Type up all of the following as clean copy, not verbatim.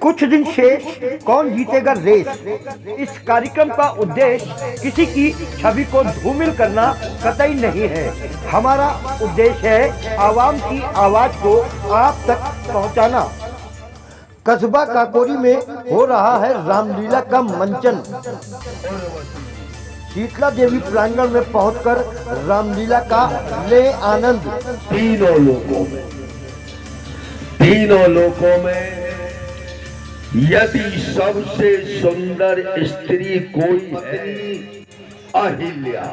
कुछ दिन शेष, कौन जीतेगा रेस। इस कार्यक्रम का उद्देश्य किसी की छवि को धूमिल करना कतई नहीं है। हमारा उद्देश्य है आवाम की आवाज को आप तक पहुंचाना। कस्बा काकोरी में हो रहा है रामलीला का मंचन। शीतला देवी प्रांगण में पहुंचकर रामलीला का ले आनंद। तीनों लोकों में यदि सबसे सुंदर स्त्री कोई है, अहिल्या।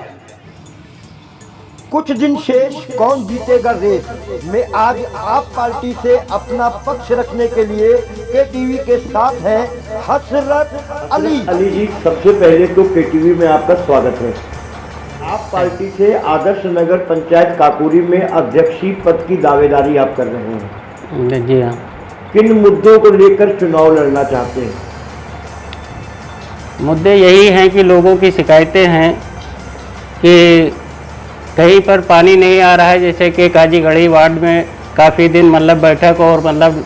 कुछ दिन शेष, कौन जीतेगा रेस में आज आप पार्टी से अपना पक्ष रखने के लिए केटीवी के साथ हैं हसरत अली। अली जी, सबसे पहले तो केटीवी में आपका स्वागत है। आप पार्टी से आदर्श नगर पंचायत काकोरी में अध्यक्षीय पद की दावेदारी आप कर रहे हैं। जी हाँ। किन मुद्दों को लेकर चुनाव लड़ना चाहते हैं? मुद्दे यही हैं कि लोगों की शिकायतें हैं कि कहीं पर पानी नहीं आ रहा है, जैसे कि काजीगढ़ी वार्ड में काफ़ी दिन मतलब बैठक और मतलब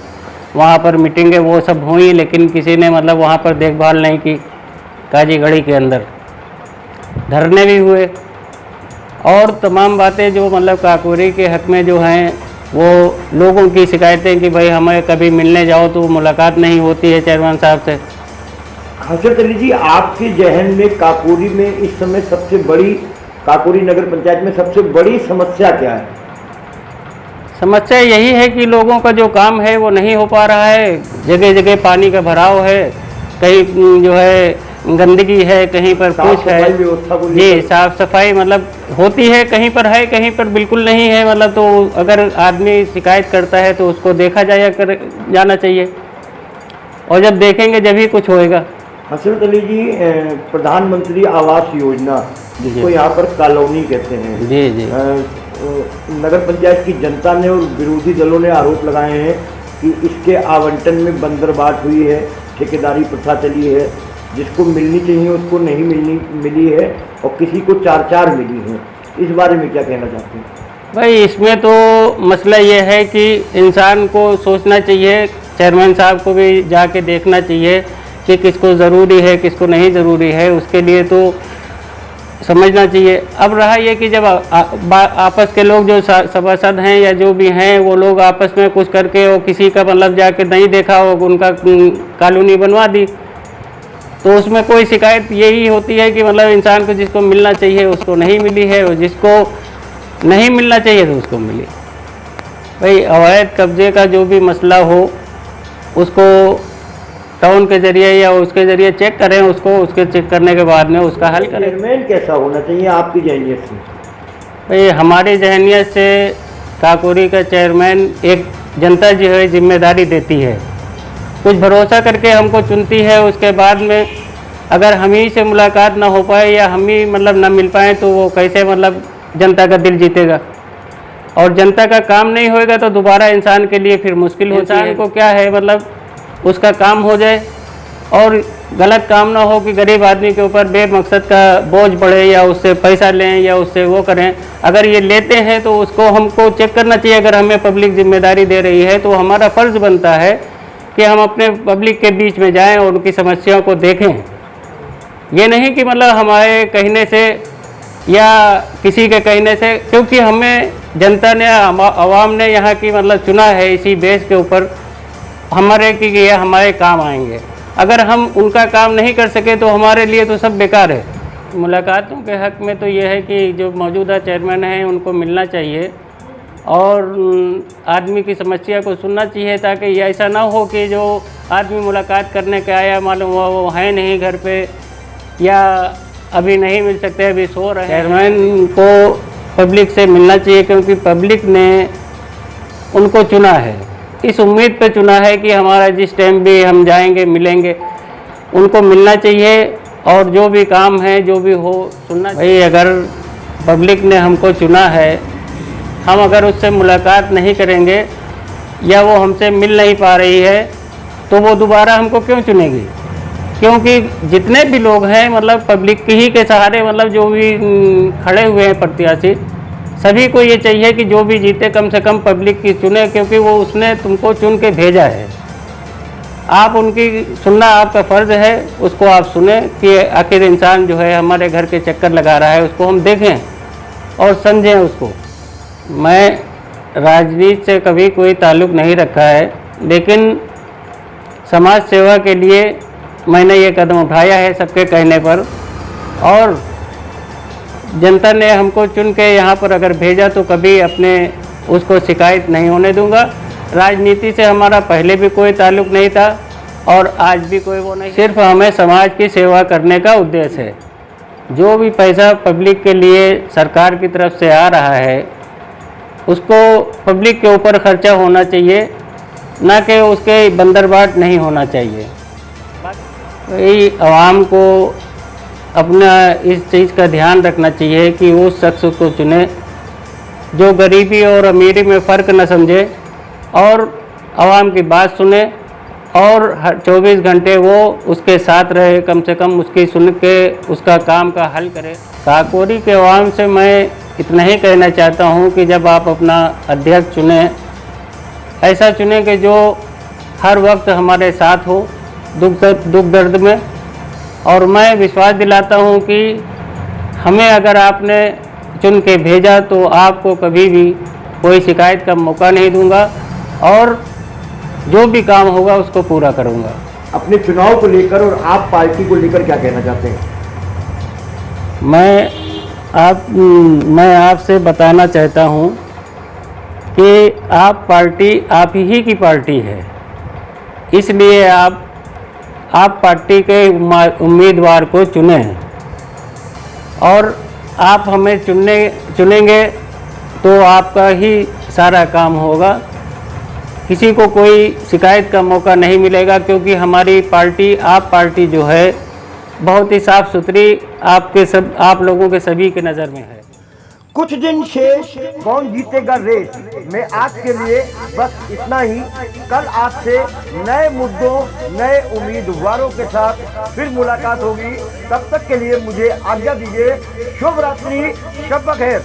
वहाँ पर मीटिंगें वो सब हुई, लेकिन किसी ने मतलब वहाँ पर देखभाल नहीं की। काजीगढ़ी के अंदर धरने भी हुए और तमाम बातें जो मतलब काकोरी के हक में जो हैं, वो लोगों की शिकायतें कि भाई हमें कभी मिलने जाओ तो मुलाकात नहीं होती है चेयरमैन साहब से। हसरत अली जी, आपके जहन में काकोरी में इस समय सबसे बड़ी, काकोरी नगर पंचायत में सबसे बड़ी समस्या क्या है? समस्या यही है कि लोगों का जो काम है वो नहीं हो पा रहा है। जगह जगह पानी का भराव है, कहीं जो है गंदगी है, कहीं पर कुछ है। जी, साफ सफाई मतलब होती है, कहीं पर है, कहीं पर बिल्कुल नहीं है। मतलब तो अगर आदमी शिकायत करता है तो उसको देखा जाना चाहिए, और जब देखेंगे जब ही कुछ होएगा। हसरत अली जी, प्रधानमंत्री आवास योजना, जिसको यहाँ पर कॉलोनी कहते हैं, जी जी, नगर पंचायत की जनता ने और विरोधी दलों ने आरोप लगाए हैं कि इसके आवंटन में बंदरबाट हुई है, ठेकेदारी प्रथा चली है, जिसको मिलनी चाहिए उसको नहीं मिली है, और किसी को 4-4 मिली है। इस बारे में क्या कहना चाहते हैं? भाई इसमें तो मसला ये है कि इंसान को सोचना चाहिए, चेयरमैन साहब को भी जाके देखना चाहिए कि किसको ज़रूरी है किसको नहीं ज़रूरी है, उसके लिए तो समझना चाहिए। अब रहा ये कि जब आपस के लोग जो सभासद हैं या जो भी हैं, वो लोग आपस में कुछ करके और किसी का मतलब जाके नहीं देखा हो, उनका कॉलोनी बनवा दी, तो उसमें कोई शिकायत यही होती है कि मतलब इंसान को जिसको मिलना चाहिए उसको नहीं मिली है, और जिसको नहीं मिलना चाहिए तो उसको मिली। भाई अवैध कब्जे का जो भी मसला हो उसको टाउन के जरिए या उसके जरिए चेक करें, उसके चेक करने के बाद में उसका हल करें। चेयरमैन कैसा होना चाहिए आपकी जहनियत से? भाई हमारी जहनियत से काकोरी का चेयरमैन एक जनता जो है जिम्मेदारी देती है, कुछ भरोसा करके हमको चुनती है, उसके बाद में अगर हम ही से मुलाकात ना हो पाए या हम ही मतलब ना मिल पाए तो वो कैसे मतलब जनता का दिल जीतेगा। और जनता का काम नहीं होएगा तो दोबारा इंसान के लिए फिर मुश्किल होती है। इंसान को क्या है मतलब उसका काम हो जाए और गलत काम ना हो कि गरीब आदमी के ऊपर बेमकसद का बोझ पड़े या उससे पैसा लें या उससे वो करें। अगर ये लेते हैं तो उसको हमको चेक करना चाहिए। अगर हमें पब्लिक जिम्मेदारी दे रही है तो हमारा फ़र्ज़ बनता है कि हम अपने पब्लिक के बीच में जाएं और उनकी समस्याओं को देखें। ये नहीं कि मतलब हमारे कहने से या किसी के कहने से, क्योंकि हमें जनता ने आवाम ने यहाँ की मतलब चुना है इसी बेस के ऊपर हमारे कि ये हमारे काम आएंगे। अगर हम उनका काम नहीं कर सके तो हमारे लिए तो सब बेकार है। मुलाकातों के हक़ में तो ये है कि जो मौजूदा चेयरमैन हैं उनको मिलना चाहिए और आदमी की समस्या को सुनना चाहिए, ताकि ये ऐसा ना हो कि जो आदमी मुलाकात करने के आया मालूम हुआ वो है नहीं घर पे या अभी नहीं मिल सकते, अभी सो रहे हैं। चेयरमैन को पब्लिक से मिलना चाहिए क्योंकि पब्लिक ने उनको चुना है, इस उम्मीद पे चुना है कि हमारा जिस टाइम भी हम जाएंगे मिलेंगे, उनको मिलना चाहिए और जो भी काम है जो भी हो सुनना। भाई अगर पब्लिक ने हमको चुना है, हम अगर उससे मुलाकात नहीं करेंगे या वो हमसे मिल नहीं पा रही है तो वो दोबारा हमको क्यों चुनेगी? क्योंकि जितने भी लोग हैं मतलब पब्लिक ही के सहारे मतलब जो भी खड़े हुए हैं प्रत्याशी, सभी को ये चाहिए कि जो भी जीते कम से कम पब्लिक की चुने, क्योंकि वो उसने तुमको चुन के भेजा है। आप उनकी सुनना आपका फ़र्ज़ है, उसको आप सुने कि आखिर इंसान जो है हमारे घर के चक्कर लगा रहा है, उसको हम देखें और समझें उसको। मैं राजनीति से कभी कोई ताल्लुक़ नहीं रखा है, लेकिन समाज सेवा के लिए मैंने ये कदम उठाया है सबके कहने पर, और जनता ने हमको चुन के यहाँ पर अगर भेजा तो कभी अपने उसको शिकायत नहीं होने दूंगा। राजनीति से हमारा पहले भी कोई ताल्लुक़ नहीं था और आज भी कोई वो नहीं, सिर्फ हमें समाज की सेवा करने का उद्देश्य है। जो भी पैसा पब्लिक के लिए सरकार की तरफ से आ रहा है उसको पब्लिक के ऊपर खर्चा होना चाहिए, ना कि उसके बंदरबाट नहीं होना चाहिए। यही आवाम को अपना इस चीज़ का ध्यान रखना चाहिए कि उस शख्स को चुने जो गरीबी और अमीरी में फ़र्क न समझे और आवाम की बात सुने और हर 24 घंटे वो उसके साथ रहे, कम से कम उसकी सुन के उसका काम का हल करे। काकोरी के आवाम से मैं इतना ही कहना चाहता हूँ कि जब आप अपना अध्यक्ष चुने, ऐसा चुने कि जो हर वक्त हमारे साथ हो दुख दर्द में, और मैं विश्वास दिलाता हूँ कि हमें अगर आपने चुन के भेजा तो आपको कभी भी कोई शिकायत का मौका नहीं दूंगा और जो भी काम होगा उसको पूरा करूंगा। अपने चुनाव को लेकर और आप पार्टी को लेकर क्या कहना चाहते हैं? मैं आपसे बताना चाहता हूं कि आप पार्टी आप ही की पार्टी है, इसलिए आप पार्टी के उम्मीदवार को चुने हैं और आप हमें चुनेंगे तो आपका ही सारा काम होगा। किसी को कोई शिकायत का मौका नहीं मिलेगा, क्योंकि हमारी पार्टी आप पार्टी जो है बहुत ही साफ़ सुथरी आप लोगों के सभी के नज़र में है। कुछ दिन शेष, कौन जीतेगा रेस में आज के लिए बस इतना ही। कल आपसे नए मुद्दों, नए उम्मीदवारों के साथ फिर मुलाकात होगी। तब तक के लिए मुझे आज्ञा दीजिए। शुभ रात्रि, शब बखैर।